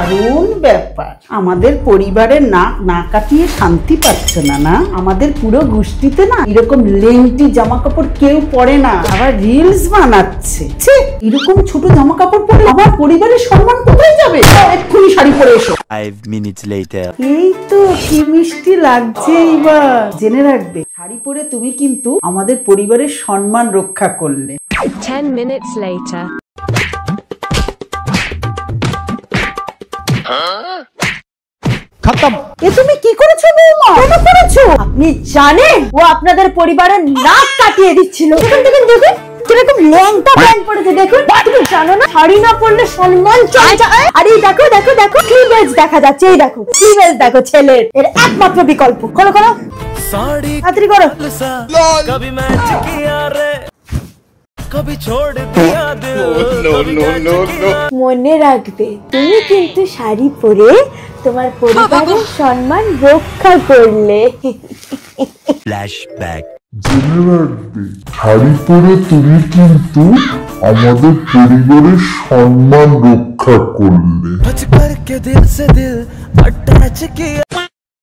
দারুণ ব্যাপার। আমাদের পরিবারের নাক না কাটিয়ে শান্তি পাচ্ছে না। না, আমাদের পুরো গোষ্ঠীতে না এরকম লেংটি জামা কাপড় কেউ পরে না, আবার রিলস বানাচ্ছে। এরকম ছোট জামা কাপড় পরে আমার পরিবারের সম্মান কোথায় যাবে? এক্ষুনি শাড়ি পরে এসো। 5 minutes later. এই তো কি মিষ্টি লাগছে। এইবার জেনে রাখবে, শাড়ি পরে তুমি কিন্তু আমাদের পরিবারের সম্মান রক্ষা করলে। 10 minutes later. খতম। এ তুমি কি করেছো বৌমা? কেন করেছো? আপনি জানেন ও আপনাদের পরিবারের নাক কাটিয়ে দিচ্ছিল। দেখুন কিরকম ল্যাংটা প্যান্ট পরেছে দেখুন। তুমি জানো না শাড়ি না পরলে সম্মান চলে যায়। আরে দেখো ক্লিভেজ দেখা যাচ্ছে। এই দেখো ক্লিভেজ দেখো ছেলের, এর একমাত্র বিকল্প। করো তাড়াতাড়ি করো। कभी मैच किया रे कभी छोड़ दिया दिल মনে রাখবে তুমি কিন্তু শাড়ি পরে তোমার পরিবারের সম্মান রক্ষা করলে। flashback জেনে রাখবে, শাড়ি পরে তুমি কিন্তু আমাদের পরিবারের সম্মান রক্ষা করলে। करके दिल से दिल अटैच किया